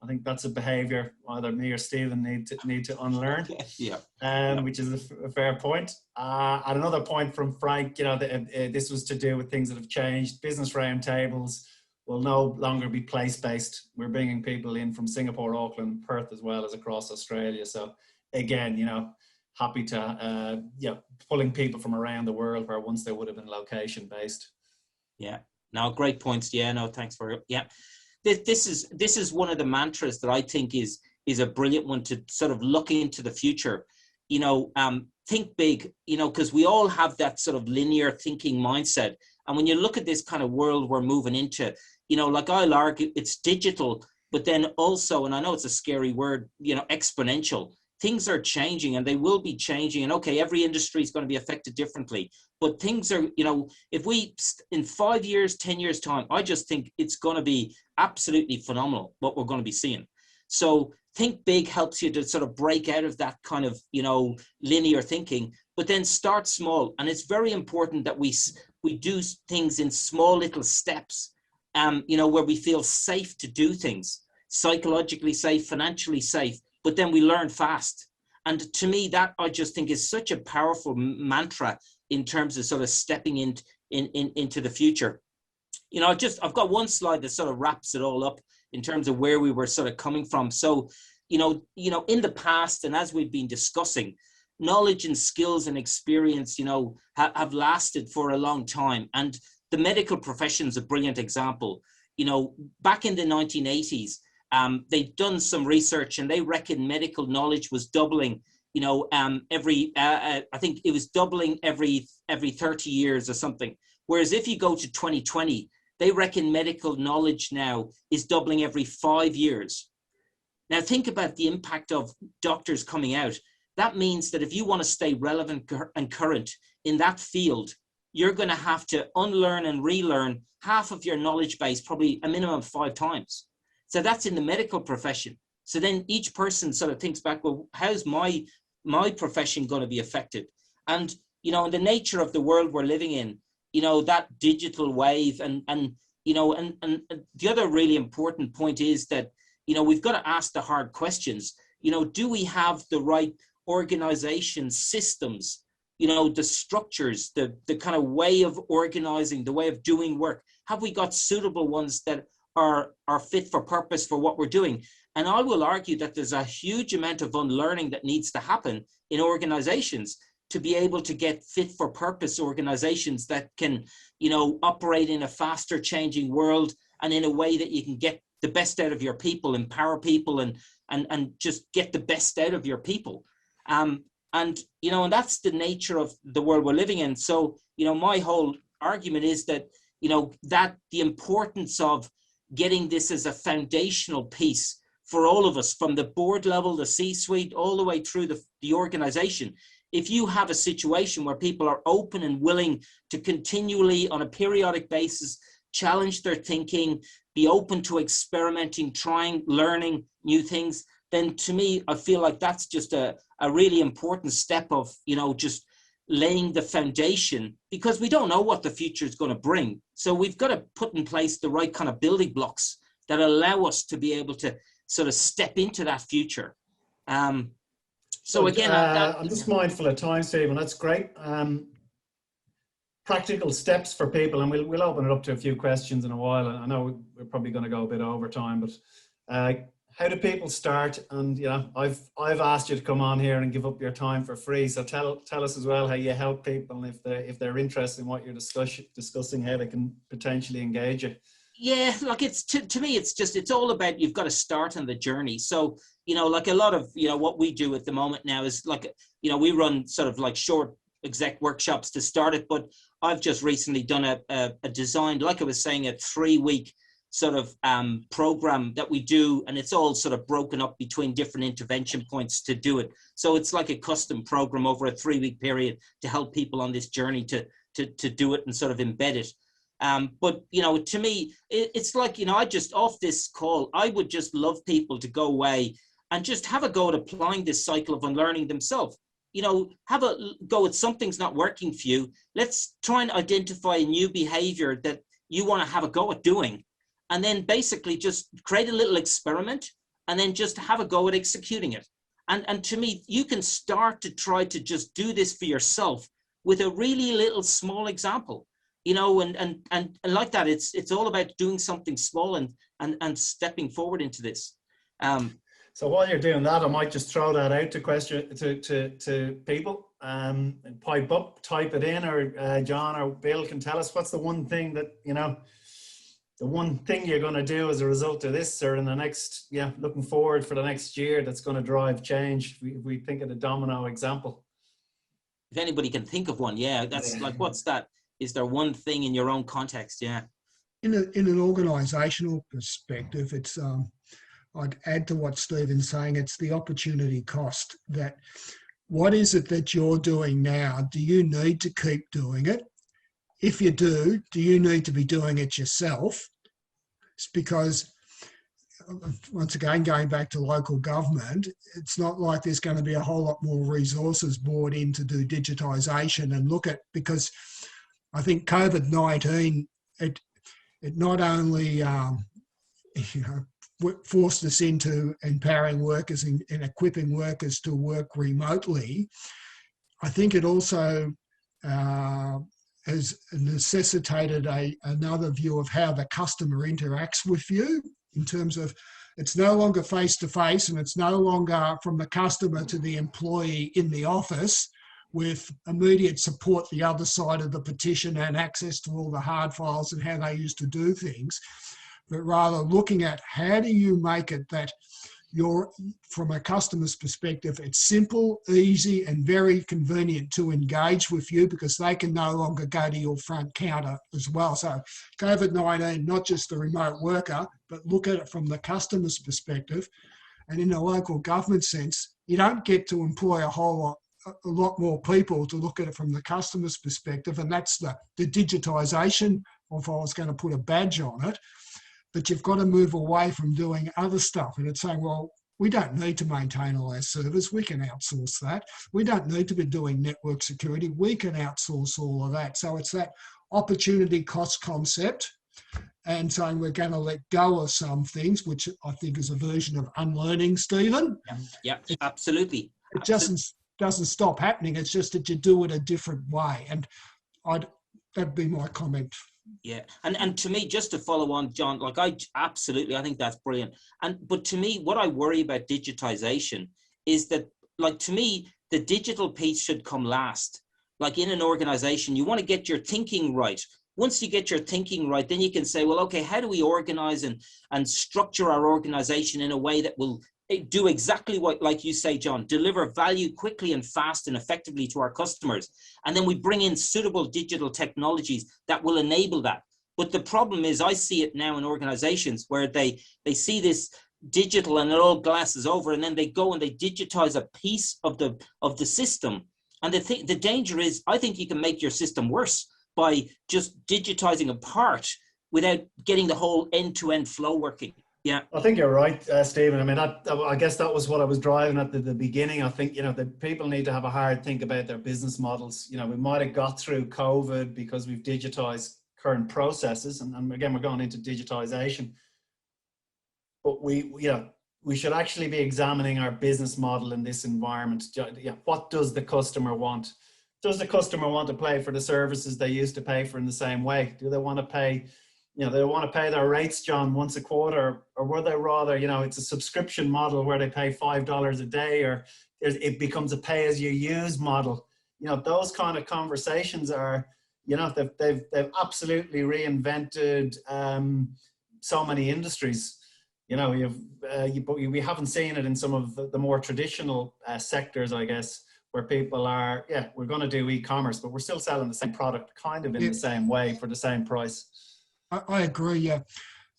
Speaker 1: I think that's a behavior either me or Stephen need to unlearn.
Speaker 2: Yeah.
Speaker 1: Which is a fair point. And another point from Frank, this was to do with things that have changed. Business roundtables will no longer be place-based. We're bringing people in from Singapore, Auckland, Perth, as well as across Australia. So again, happy to, pulling people from around the world where once they would have been location-based.
Speaker 2: Yeah, no, great points. Yeah, no, thanks for it. Yeah, this is one of the mantras that I think is a brilliant one to sort of look into the future. Think big, because we all have that sort of linear thinking mindset. And when you look at this kind of world we're moving into, like I'll argue it's digital, but then also, and I know it's a scary word, exponential. Things are changing, and they will be changing. And okay, every industry is going to be affected differently, but things are, if we, in 5 years, 10 years time, I just think it's going to be absolutely phenomenal what we're going to be seeing. So think big helps you to sort of break out of that kind of, you know, linear thinking, but then start small. And it's very important that we do things in small little steps, you know, where we feel safe to do things, psychologically safe, financially safe, but then we learn fast. And to me, that I just think is such a powerful mantra in terms of sort of stepping into the future. You know, I've got one slide that sort of wraps it all up in terms of where we were sort of coming from. So, you know, in the past, and as we've been discussing, knowledge and skills and experience, you know, have lasted for a long time. And the medical profession is a brilliant example. You know, back in the 1980s, they'd done some research and they reckon medical knowledge was doubling, you know, I think it was doubling every 30 years or something. Whereas if you go to 2020, they reckon medical knowledge now is doubling every 5 years. Now think about the impact of doctors coming out. That means that if you want to stay relevant and current in that field, you're going to have to unlearn and relearn half of your knowledge base, probably a minimum of 5 times. So that's in the medical profession. So then each person sort of thinks back, well, how's my profession going to be affected? And, you know, in the nature of the world we're living in, you know, that digital wave and you know, and the other really important point is that, you know, we've got to ask the hard questions. You know, do we have the right organization systems, you know, the structures, the kind of way of organizing, the way of doing work? Have we got suitable ones that are fit for purpose for what we're doing? And I will argue that there's a huge amount of unlearning that needs to happen in organizations to be able to get fit for purpose organizations that can, you know, operate in a faster changing world and in a way that you can get the best out of your people, empower people and just get the best out of your people. And, you know, and that's the nature of the world we're living in. So, you know, my whole argument is that, you know, that the importance of getting this as a foundational piece for all of us, from the board level, the C-suite, all the way through the organization. If you have a situation where people are open and willing to continually, on a periodic basis, challenge their thinking, be open to experimenting, trying, learning new things, then to me, I feel like that's just a really important step of, you know, just laying the foundation, because we don't know what the future is going to bring. So we've got to put in place the right kind of building blocks that allow us to be able to sort of step into that future. So again,
Speaker 1: I'm just mindful of time, Stephen. That's great. Practical steps for people, and we'll open it up to a few questions in a while. I know we're probably going to go a bit over time, but how do people start? And, you know, I've asked you to come on here and give up your time for free. So tell us as well how you help people, and if they're interested in what you're discussing, how they can potentially engage you.
Speaker 2: Yeah, like it's to me, it's all about, you've got to start on the journey. So, you know, like a lot of, you know, what we do at the moment now is like, you know, we run sort of like short exec workshops to start it, but I've just recently done a design, like I was saying, a 3-week sort of program that we do, and it's all sort of broken up between different intervention points to do it. So it's like a custom program over a 3-week period to help people on this journey to do it and sort of embed it. But, you know, to me, it's like, you know, I just, off this call, I would just love people to go away and just have a go at applying this cycle of unlearning themselves. You know, have a go at something's not working for you. Let's try and identify a new behavior that you want to have a go at doing. And then basically just create a little experiment and then just have a go at executing it. And to me, you can start to try to just do this for yourself with a really little small example. You know, and like that, it's all about doing something small and stepping forward into this.
Speaker 1: So while you're doing that, I might just throw that out to people. Pipe up, type it in, or John or Bill can tell us what's the one thing that, you know, the one thing you're going to do as a result of this, or in the next, looking forward for the next year, that's going to drive change. We think of the domino example.
Speaker 2: If anybody can think of one, that's like, what's that? Is there one thing in your own context? Yeah.
Speaker 3: In an organisational perspective, it's I'd add to what Stephen's saying. It's the opportunity cost. That what is it that you're doing now? Do you need to keep doing it? If you do you need to be doing it yourself? It's because once again, going back to local government, it's not like there's going to be a whole lot more resources brought in to do digitisation and look at, because I think COVID-19, it not only forced us into empowering workers and equipping workers to work remotely. I think it also has necessitated another view of how the customer interacts with you, in terms of it's no longer face-to-face and it's no longer from the customer to the employee in the office with immediate support the other side of the petition and access to all the hard files and how they used to do things, but rather looking at how do you make it that you're, from a customer's perspective, it's simple, easy, and very convenient to engage with you, because they can no longer go to your front counter as well. So COVID-19, not just the remote worker, but look at it from the customer's perspective. And in a local government sense, you don't get to employ a lot more people to look at it from the customer's perspective. And that's the digitisation, if I was going to put a badge on it. But you've got to move away from doing other stuff. And it's saying, well, we don't need to maintain all our servers. We can outsource that. We don't need to be doing network security. We can outsource all of that. So it's that opportunity cost concept, and saying we're going to let go of some things, which I think is a version of unlearning, Stephen.
Speaker 2: Yeah, absolutely.
Speaker 3: It doesn't stop happening. It's just that you do it a different way. And that'd be my comment.
Speaker 2: Yeah, and to me, just to follow on, John, like I think that's brilliant. But to me, what I worry about digitization is that, like, to me, the digital piece should come last. Like in an organization, you want to get your thinking right. Once you get your thinking right, then you can say, well, okay, how do we organize and structure our organization in a way that will do exactly what, like you say, John, deliver value quickly and fast and effectively to our customers. And then we bring in suitable digital technologies that will enable that. But the problem is, I see it now in organizations where they see this digital and it all glasses over, and then they go and they digitize a piece of the system. And the danger is, I think you can make your system worse by just digitizing a part without getting the whole end-to-end flow working. Yeah,
Speaker 1: I think you're right, Stephen. I mean, I guess that was what I was driving at the beginning. I think, that people need to have a hard think about their business models. We might have got through COVID because we've digitized current processes, and again, we're going into digitization. But we should actually be examining our business model in this environment. What does the customer want? Does the customer want to pay for the services they used to pay for in the same way? Do they want to pay? They want to pay their rates, John, once a quarter, or were they rather, it's a subscription model where they pay $5 a day, or it becomes a pay-as-you-use model. Those kind of conversations are, they've absolutely reinvented so many industries. But we haven't seen it in some of the more traditional sectors, I guess, where people are, we're going to do e-commerce, but we're still selling the same product kind of in the same way for the same price.
Speaker 3: I agree. Yeah,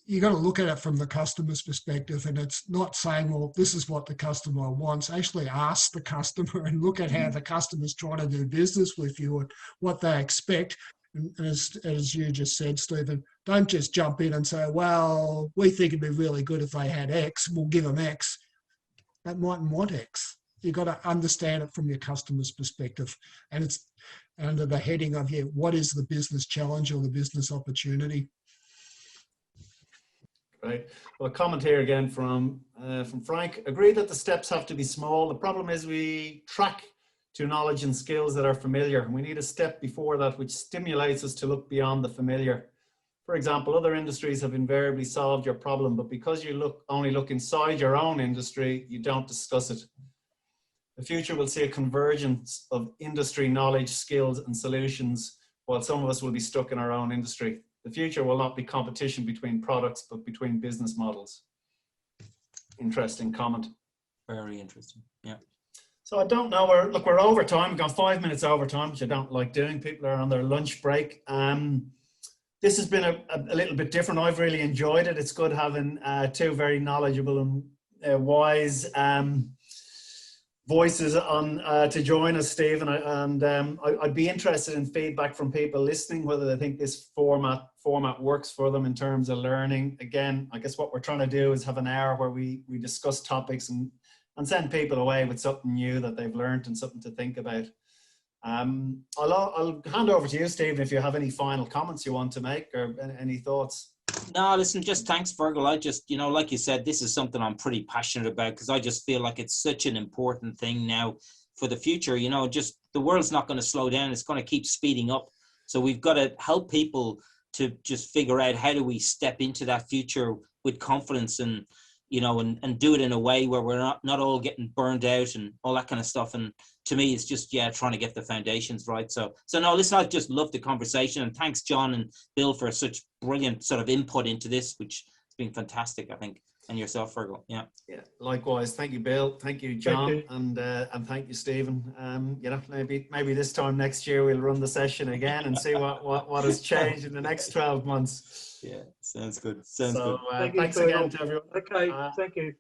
Speaker 3: you got to look at it from the customer's perspective, and it's not saying, well, this is what the customer wants. Actually ask the customer and look at how the customer's trying to do business with you and what they expect. And as you just said, Stephen, don't just jump in and say, well, we think it'd be really good if they had X, we'll give them X. They mightn't want X. You've got to understand it from your customer's perspective. And it's under the heading of, what is the business challenge or the business opportunity?
Speaker 1: Right. Well, a comment here again from Frank. Agree that the steps have to be small. The problem is we track to knowledge and skills that are familiar. And we need a step before that which stimulates us to look beyond the familiar. For example, other industries have invariably solved your problem, but because you only look inside your own industry, you don't discuss it. The future will see a convergence of industry knowledge, skills, and solutions, while some of us will be stuck in our own industry. The future will not be competition between products, but between business models. Interesting comment.
Speaker 2: Very interesting. Yeah.
Speaker 1: So I don't know, we're over time. We've gone 5 minutes over time, which I don't like doing. People are on their lunch break. This has been a little bit different. I've really enjoyed it. It's good having two very knowledgeable and wise voices on to join us, Stephen, and I'd be interested in feedback from people listening, whether they think this format works for them in terms of learning. Again, I guess what we're trying to do is have an hour where we discuss topics and send people away with something new that they've learned and something to think about. I'll hand over to you, Stephen, if you have any final comments you want to make or any thoughts.
Speaker 2: No, listen, just thanks, Virgil. I just, like you said, this is something I'm pretty passionate about because I just feel like it's such an important thing now for the future. Just the world's not going to slow down. It's going to keep speeding up. So we've got to help people to just figure out how do we step into that future with confidence and, and do it in a way where we're not all getting burned out and all that kind of stuff. And to me, it's just, trying to get the foundations right. So no, listen, I just love the conversation, and thanks, John and Bill, for such brilliant sort of input into this, which has been fantastic, I think, and yourself, Virgil. Yeah.
Speaker 1: Likewise. Thank you, Bill. Thank you, John.
Speaker 5: Thank you.
Speaker 1: And thank you, Stephen. Maybe this time next year we'll run the session again and see what has changed in the next 12 months.
Speaker 2: Yeah, sounds good. Sounds good.
Speaker 1: Thanks again to everyone.
Speaker 5: Okay, thank you.